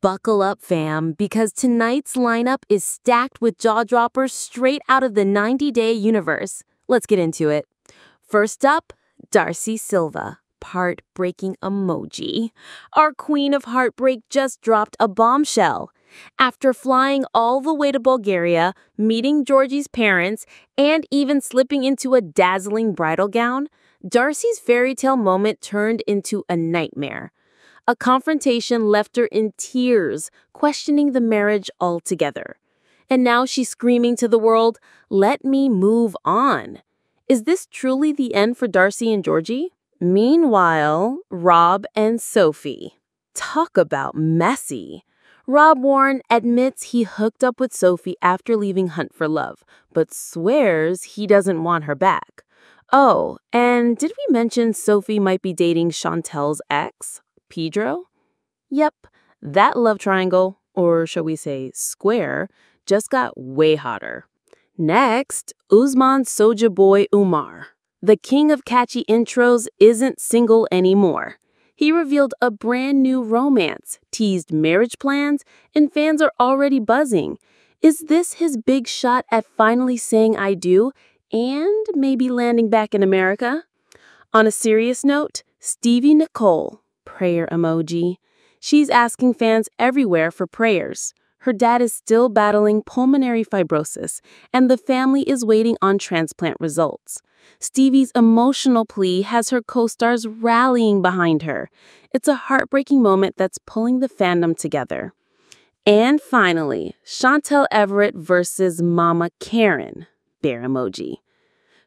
Buckle up, fam, because tonight's lineup is stacked with jaw-droppers straight out of the 90-day universe. Let's get into it. First up, Darcey Silva, heartbreaking emoji. Our queen of heartbreak just dropped a bombshell. After flying all the way to Bulgaria, meeting Georgi's parents, and even slipping into a dazzling bridal gown, Darcey's fairy tale moment turned into a nightmare. A confrontation left her in tears, questioning the marriage altogether. And now she's screaming to the world, "Let me move on." Is this truly the end for Darcey and Georgi? Meanwhile, Rob and Sophie. Talk about messy. Rob Warne admits he hooked up with Sophie after leaving Hunt for Love, but swears he doesn't want her back. Oh, and did we mention Sophie might be dating Chantel's ex, Pedro? Yep, that love triangle, or shall we say square, just got way hotter. Next, Usman's Sojaboy Umar. The king of catchy intros isn't single anymore. He revealed a brand new romance, teased marriage plans, and fans are already buzzing. Is this his big shot at finally saying I do and maybe landing back in America? On a serious note, Stevi Nichole, prayer emoji. She's asking fans everywhere for prayers. Her dad is still battling pulmonary fibrosis, and the family is waiting on transplant results. Stevi's emotional plea has her co-stars rallying behind her. It's a heartbreaking moment that's pulling the fandom together. And finally, Chantel Everett versus Mama Karen, bear emoji.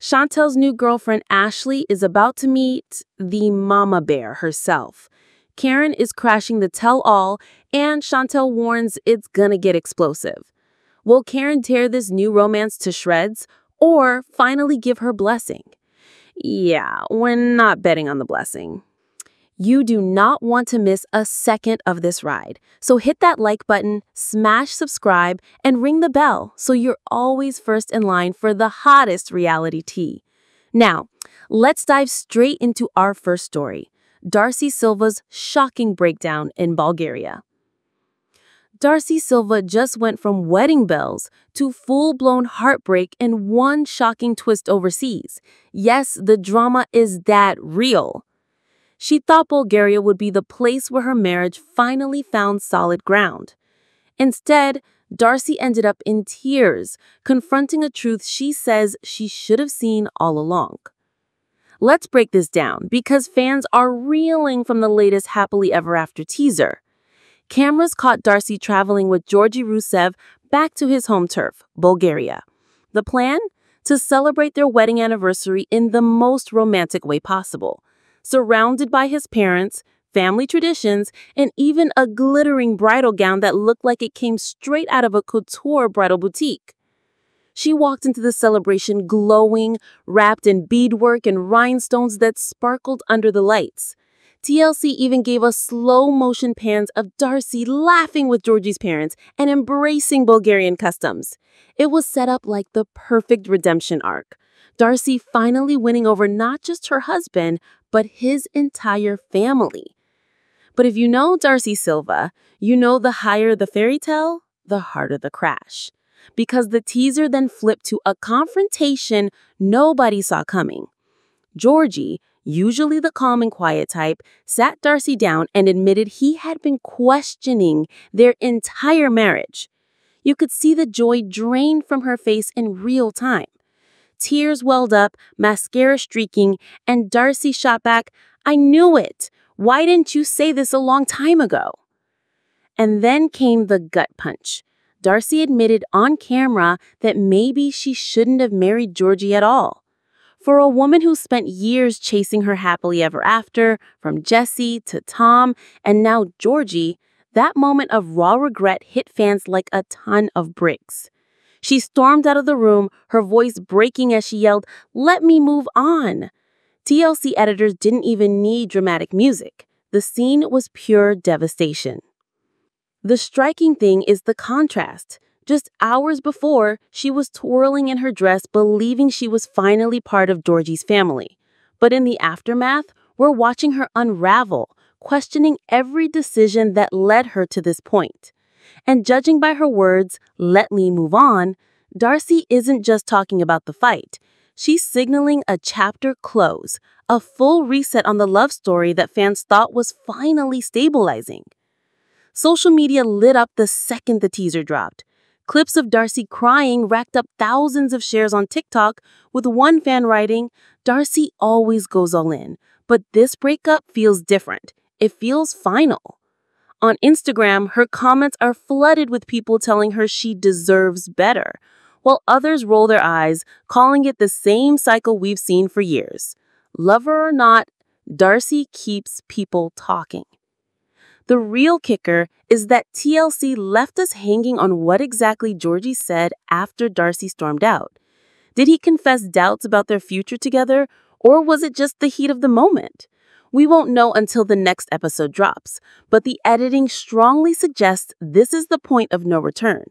Chantel's new girlfriend Ashley is about to meet the mama bear herself. Karen is crashing the tell-all, and Chantel warns it's gonna get explosive. Will Karen tear this new romance to shreds, or finally give her blessing? Yeah, we're not betting on the blessing. You do not want to miss a second of this ride, so hit that like button, smash subscribe, and ring the bell so you're always first in line for the hottest reality tea. Now, let's dive straight into our first story, Darcey Silva's shocking breakdown in Bulgaria. Darcey Silva just went from wedding bells to full-blown heartbreak in one shocking twist overseas. Yes, the drama is that real. She thought Bulgaria would be the place where her marriage finally found solid ground. Instead, Darcey ended up in tears, confronting a truth she says she should have seen all along. Let's break this down because fans are reeling from the latest happily ever after teaser. Cameras caught Darcey traveling with Georgi back to his home turf, Bulgaria. The plan? To celebrate their wedding anniversary in the most romantic way possible, surrounded by his parents, family traditions, and even a glittering bridal gown that looked like it came straight out of a couture bridal boutique. She walked into the celebration glowing, wrapped in beadwork and rhinestones that sparkled under the lights. TLC even gave us slow-motion pans of Darcey laughing with Georgi's parents and embracing Bulgarian customs. It was set up like the perfect redemption arc. Darcey finally winning over not just her husband, but his entire family. But if you know Darcey Silva, you know the higher the fairy tale, the harder the crash. Because the teaser then flipped to a confrontation nobody saw coming. Georgi, usually the calm and quiet type, sat Darcey down and admitted he had been questioning their entire marriage. You could see the joy drain from her face in real time. Tears welled up, mascara streaking, and Darcey shot back, "I knew it. Why didn't you say this a long time ago?" And then came the gut punch. Darcey admitted on camera that maybe she shouldn't have married Georgi at all. For a woman who spent years chasing her happily ever after, from Jesse to Tom, and now Georgi, that moment of raw regret hit fans like a ton of bricks. She stormed out of the room, her voice breaking as she yelled, "Let me move on." TLC editors didn't even need dramatic music. The scene was pure devastation. The striking thing is the contrast. Just hours before, she was twirling in her dress, believing she was finally part of Georgi's family. But in the aftermath, we're watching her unravel, questioning every decision that led her to this point. And judging by her words, "let me move on," Darcey isn't just talking about the fight. She's signaling a chapter close, a full reset on the love story that fans thought was finally stabilizing. Social media lit up the second the teaser dropped. Clips of Darcey crying racked up thousands of shares on TikTok, with one fan writing, "Darcey always goes all in, but this breakup feels different. It feels final." On Instagram, her comments are flooded with people telling her she deserves better, while others roll their eyes, calling it the same cycle we've seen for years. Lover or not, Darcey keeps people talking. The real kicker is that TLC left us hanging on what exactly Georgi said after Darcey stormed out. Did he confess doubts about their future together, or was it just the heat of the moment? We won't know until the next episode drops, but the editing strongly suggests this is the point of no return.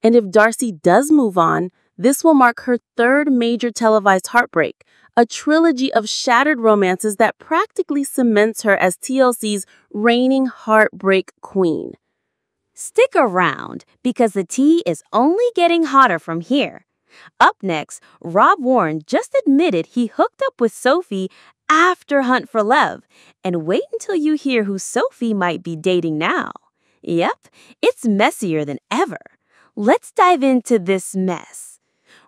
And if Darcey does move on, this will mark her third major televised heartbreak, a trilogy of shattered romances that practically cements her as TLC's reigning heartbreak queen. Stick around, because the tea is only getting hotter from here. Up next, Warne just admitted he hooked up with Sophie after Hunt for Love. And wait until you hear who Sophie might be dating now. Yep, it's messier than ever. Let's dive into this mess.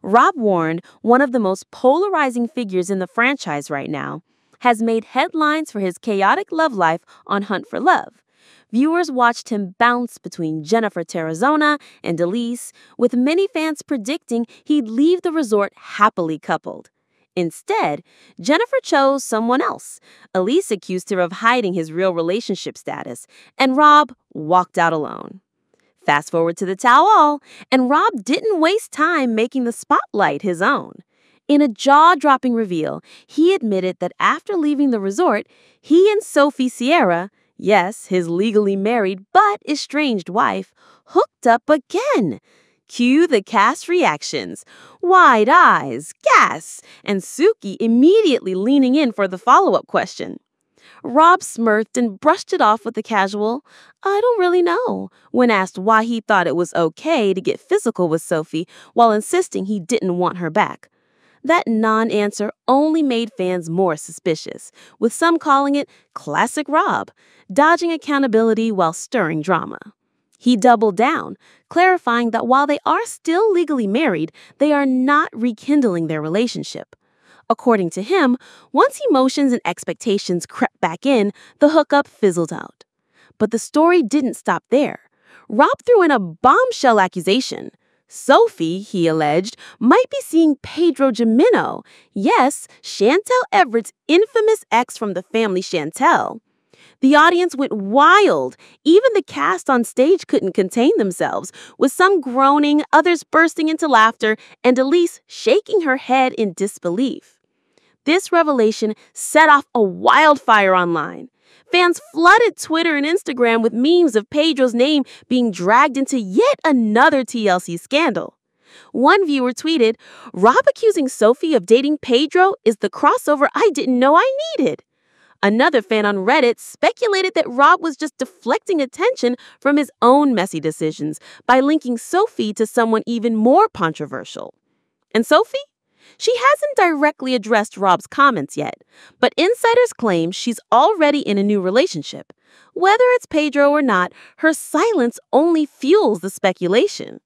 Warne, one of the most polarizing figures in the franchise right now, has made headlines for his chaotic love life on Hunt for Love. Viewers watched him bounce between Jennifer Terrazona and Elise, with many fans predicting he'd leave the resort happily coupled. Instead, Jennifer chose someone else. Elise accused her of hiding his real relationship status, and Rob walked out alone. Fast forward to the tell-all, and Rob didn't waste time making the spotlight his own. In a jaw-dropping reveal, he admitted that after leaving the resort, he and Sophie Sierra, yes, his legally married but estranged wife, hooked up again. Cue the cast reactions. Wide eyes, gas, and Suki immediately leaning in for the follow-up question. Rob smirked and brushed it off with a casual, "I don't really know," when asked why he thought it was okay to get physical with Sophie while insisting he didn't want her back. That non-answer only made fans more suspicious, with some calling it classic Rob, dodging accountability while stirring drama. He doubled down, clarifying that while they are still legally married, they are not rekindling their relationship. According to him, once emotions and expectations crept back in, the hookup fizzled out. But the story didn't stop there. Rob threw in a bombshell accusation. Sophie, he alleged, might be seeing Pedro Jimeno, yes, Chantel Everett's infamous ex from the family Chantel. The audience went wild. Even the cast on stage couldn't contain themselves, with some groaning, others bursting into laughter, and Elise shaking her head in disbelief. This revelation set off a wildfire online. Fans flooded Twitter and Instagram with memes of Pedro's name being dragged into yet another TLC scandal. One viewer tweeted, "Rob accusing Sophie of dating Pedro is the crossover I didn't know I needed." Another fan on Reddit speculated that Rob was just deflecting attention from his own messy decisions by linking Sophie to someone even more controversial. And Sophie? She hasn't directly addressed Rob's comments yet, but insiders claim she's already in a new relationship. Whether it's Pedro or not, her silence only fuels the speculation.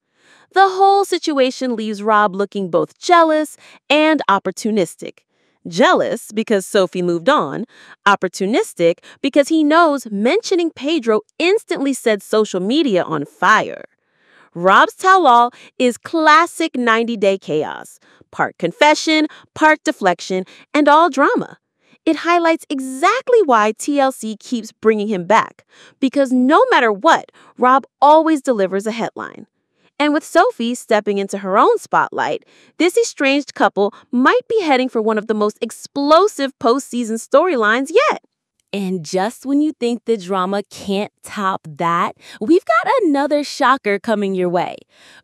The whole situation leaves Rob looking both jealous and opportunistic. Jealous because Sophie moved on, opportunistic because he knows mentioning Pedro instantly set social media on fire. Rob's tell-all is classic 90-day chaos, part confession, part deflection, and all drama. It highlights exactly why TLC keeps bringing him back, because no matter what, Rob always delivers a headline. And with Sophie stepping into her own spotlight, this estranged couple might be heading for one of the most explosive postseason storylines yet. And just when you think the drama can't top that, we've got another shocker coming your way.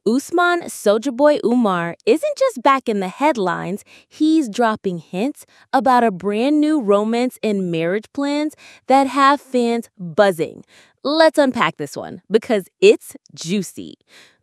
Usman Sojaboy Umar isn't just back in the headlines, he's dropping hints about a brand new romance and marriage plans that have fans buzzing. Let's unpack this one because it's juicy.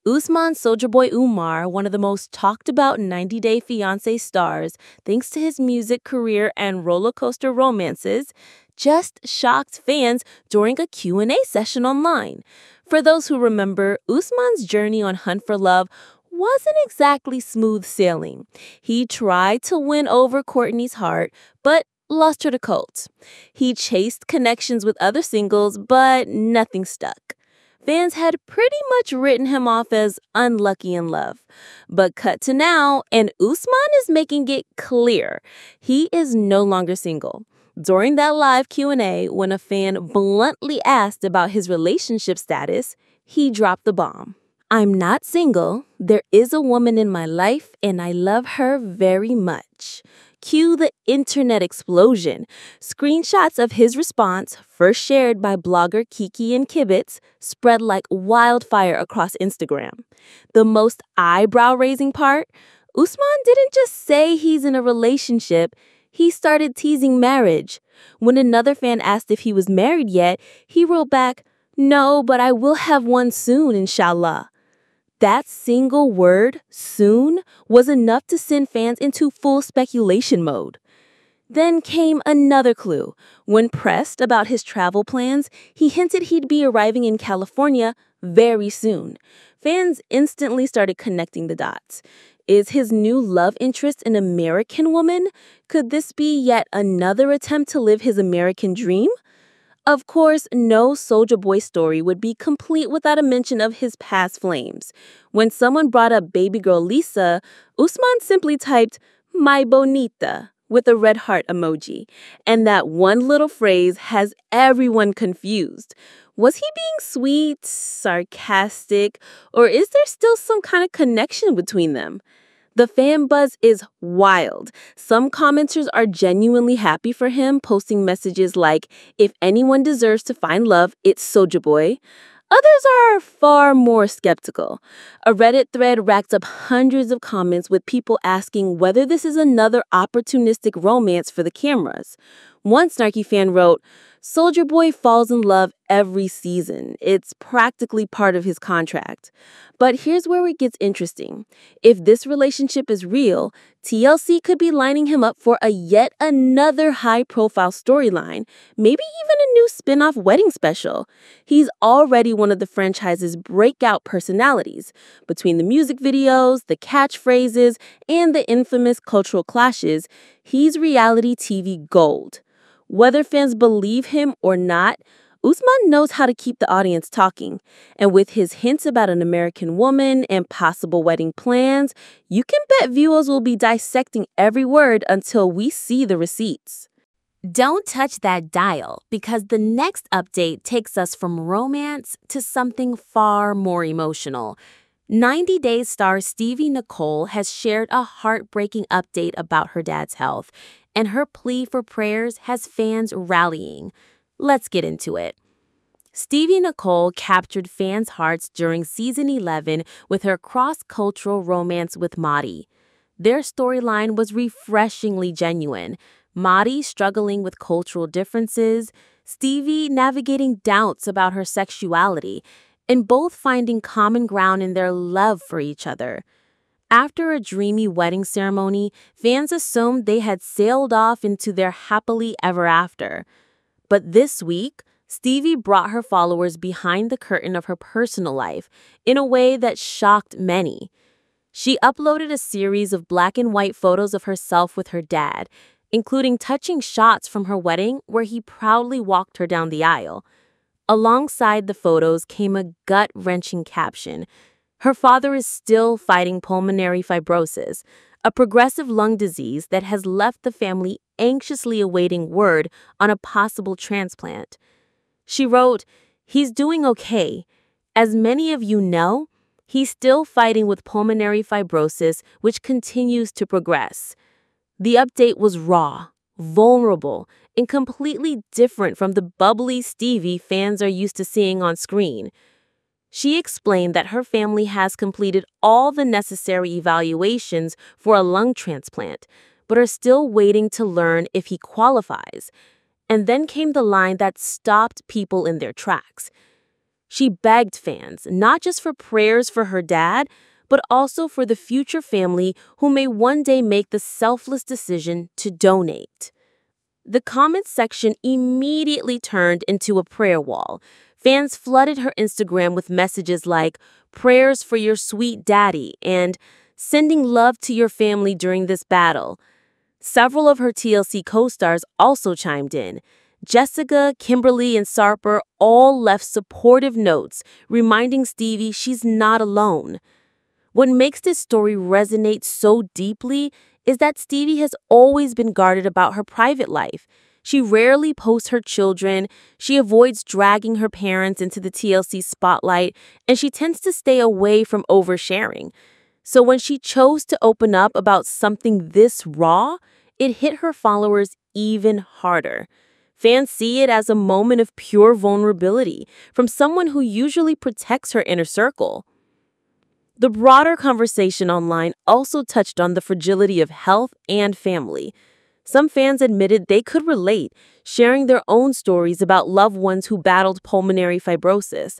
Usman Sojaboy Umar, one of the most talked about 90 Day Fiancé stars, thanks to his music career and roller coaster romances, just shocked fans during a Q&A session online. For those who remember, Usman's journey on Hunt for Love wasn't exactly smooth sailing. He tried to win over Courtney's heart, but lost her to cults. He chased connections with other singles, but nothing stuck. Fans had pretty much written him off as unlucky in love. But cut to now, and Usman is making it clear he is no longer single. During that live Q&A, when a fan bluntly asked about his relationship status, he dropped the bomb. "I'm not single. There is a woman in my life, and I love her very much." Cue the internet explosion. Screenshots of his response, first shared by blogger Kiki and Kibitz, spread like wildfire across Instagram. The most eyebrow-raising part? Usman didn't just say he's in a relationship, he started teasing marriage. When another fan asked if he was married yet, he wrote back, "No, but I will have one soon, inshallah." That single word, soon, was enough to send fans into full speculation mode. Then came another clue. When pressed about his travel plans, he hinted he'd be arriving in California very soon. Fans instantly started connecting the dots. Is his new love interest an American woman? Could this be yet another attempt to live his American dream? Of course, no Soulja Boy story would be complete without a mention of his past flames. When someone brought up baby girl Lisa, Usman simply typed, "My bonita," with a red heart emoji. And that one little phrase has everyone confused. Was he being sweet, sarcastic, or is there still some kind of connection between them? The fan buzz is wild. Some commenters are genuinely happy for him, posting messages like, "If anyone deserves to find love, it's Soulja Boy." Others are far more skeptical. A Reddit thread racked up hundreds of comments with people asking whether this is another opportunistic romance for the cameras. One snarky fan wrote, "Soulja Boy falls in love every season. It's practically part of his contract." But here's where it gets interesting. If this relationship is real, TLC could be lining him up for a yet another high-profile storyline, maybe even a new spin-off wedding special. He's already one of the franchise's breakout personalities. Between the music videos, the catchphrases, and the infamous cultural clashes, he's reality TV gold. Whether fans believe him or not, Usman knows how to keep the audience talking. And with his hints about an American woman and possible wedding plans, you can bet viewers will be dissecting every word until we see the receipts. Don't touch that dial, because the next update takes us from romance to something far more emotional. 90 Days star Stevi Nichole has shared a heartbreaking update about her dad's health, and her plea for prayers has fans rallying. Let's get into it. Stevi Nichole captured fans' hearts during season 11 with her cross-cultural romance with Madi. Their storyline was refreshingly genuine. Madi struggling with cultural differences, Stevi navigating doubts about her sexuality, and both finding common ground in their love for each other. After a dreamy wedding ceremony, fans assumed they had sailed off into their happily ever after. But this week, Stevi brought her followers behind the curtain of her personal life in a way that shocked many. She uploaded a series of black and white photos of herself with her dad, including touching shots from her wedding where he proudly walked her down the aisle. Alongside the photos came a gut-wrenching caption. Her father is still fighting pulmonary fibrosis, a progressive lung disease that has left the family anxiously awaiting word on a possible transplant. She wrote, "He's doing okay. As many of you know, he's still fighting with pulmonary fibrosis, which continues to progress." The update was raw, vulnerable, and completely different from the bubbly Stevi fans are used to seeing on screen. She explained that her family has completed all the necessary evaluations for a lung transplant, but are still waiting to learn if he qualifies. And then came the line that stopped people in their tracks. She begged fans not just for prayers for her dad, but also for the future family who may one day make the selfless decision to donate. The comments section immediately turned into a prayer wall. Fans flooded her Instagram with messages like, "Prayers for your sweet daddy," and "Sending love to your family during this battle." Several of her TLC co-stars also chimed in. Jessica, Kimberly, and Sarper all left supportive notes, reminding Stevi she's not alone. What makes this story resonate so deeply is that Stevi has always been guarded about her private life. She rarely posts her children, she avoids dragging her parents into the TLC spotlight, and she tends to stay away from oversharing. So when she chose to open up about something this raw, it hit her followers even harder. Fans see it as a moment of pure vulnerability from someone who usually protects her inner circle. The broader conversation online also touched on the fragility of health and family. Some fans admitted they could relate, sharing their own stories about loved ones who battled pulmonary fibrosis.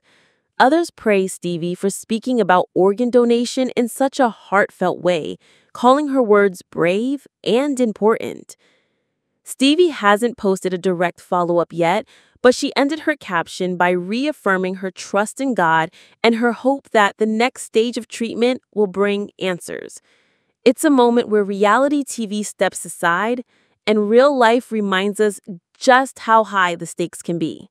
Others praised Stevi for speaking about organ donation in such a heartfelt way, calling her words brave and important. Stevi hasn't posted a direct follow-up yet, but she ended her caption by reaffirming her trust in God and her hope that the next stage of treatment will bring answers. It's a moment where reality TV steps aside and real life reminds us just how high the stakes can be.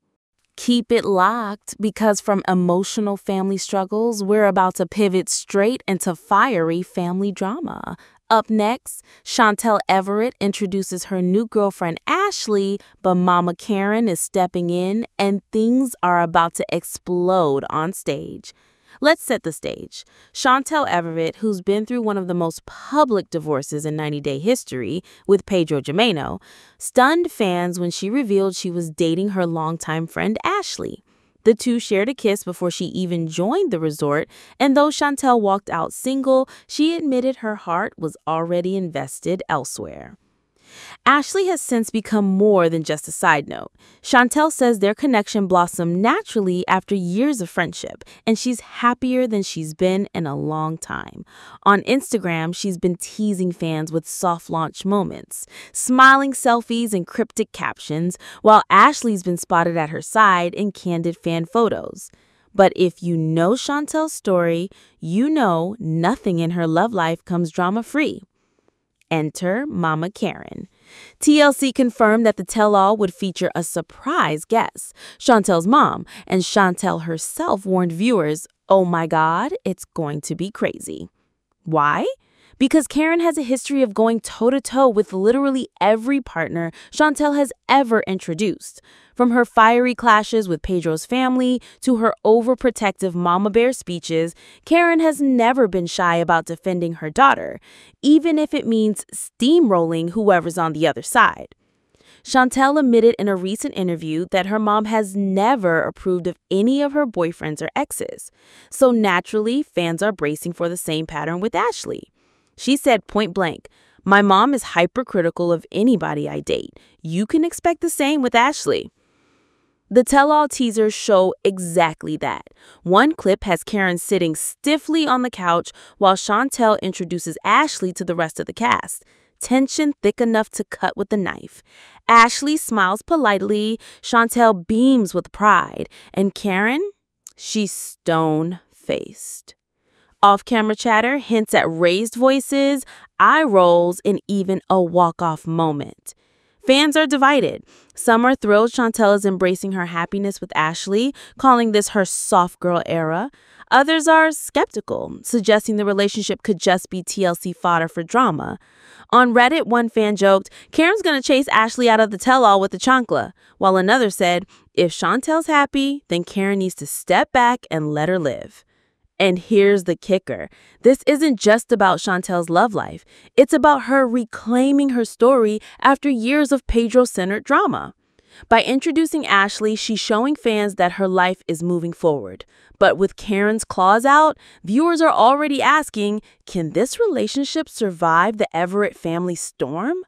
Keep it locked, because from emotional family struggles, we're about to pivot straight into fiery family drama. Up next, Chantel Everett introduces her new girlfriend Ashley, but Mama Karen is stepping in and things are about to explode on stage. Let's set the stage. Chantel Everett, who's been through one of the most public divorces in 90-day history with Pedro Jimeno, stunned fans when she revealed she was dating her longtime friend Ashley. The two shared a kiss before she even joined the resort, and though Chantel walked out single, she admitted her heart was already invested elsewhere. Ashley has since become more than just a side note. Chantel says their connection blossomed naturally after years of friendship, and she's happier than she's been in a long time. On Instagram, she's been teasing fans with soft launch moments, smiling selfies and cryptic captions, while Ashley's been spotted at her side in candid fan photos. But if you know Chantel's story, you know nothing in her love life comes drama-free. Enter Mama Karen. TLC confirmed that the tell-all would feature a surprise guest, Chantel's mom, and Chantel herself warned viewers, "Oh my God, it's going to be crazy." Why? Because Karen has a history of going toe-to-toe with literally every partner Chantel has ever introduced. From her fiery clashes with Pedro's family to her overprotective mama bear speeches, Karen has never been shy about defending her daughter, even if it means steamrolling whoever's on the other side. Chantel admitted in a recent interview that her mom has never approved of any of her boyfriends or exes. So naturally, fans are bracing for the same pattern with Ashley. She said point blank, "My mom is hypercritical of anybody I date. You can expect the same with Ashley." The tell-all teasers show exactly that. One clip has Karen sitting stiffly on the couch while Chantel introduces Ashley to the rest of the cast. Tension thick enough to cut with a knife. Ashley smiles politely, Chantel beams with pride, and Karen, she's stone-faced. Off-camera chatter hints at raised voices, eye rolls, and even a walk-off moment. Fans are divided. Some are thrilled Chantel is embracing her happiness with Ashley, calling this her soft girl era. Others are skeptical, suggesting the relationship could just be TLC fodder for drama. On Reddit, one fan joked, "Karen's gonna chase Ashley out of the tell-all with the chancla," while another said, "If Chantel's happy, then Karen needs to step back and let her live." And here's the kicker. This isn't just about Chantel's love life. It's about her reclaiming her story after years of Pedro-centered drama. By introducing Ashley, she's showing fans that her life is moving forward. But with Karen's claws out, viewers are already asking, can this relationship survive the Everett family storm?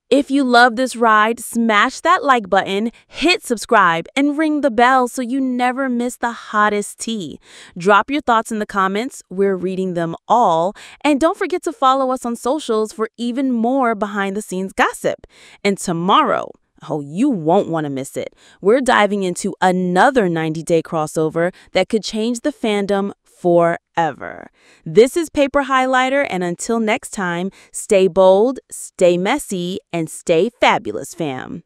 If you love this ride, smash that like button, hit subscribe, and ring the bell so you never miss the hottest tea. Drop your thoughts in the comments. We're reading them all. And don't forget to follow us on socials for even more behind-the-scenes gossip. And tomorrow, oh, you won't want to miss it. We're diving into another 90-day crossover that could change the fandom forever. This is Paper Highlighter, and until next time, stay bold, stay messy, and stay fabulous, fam.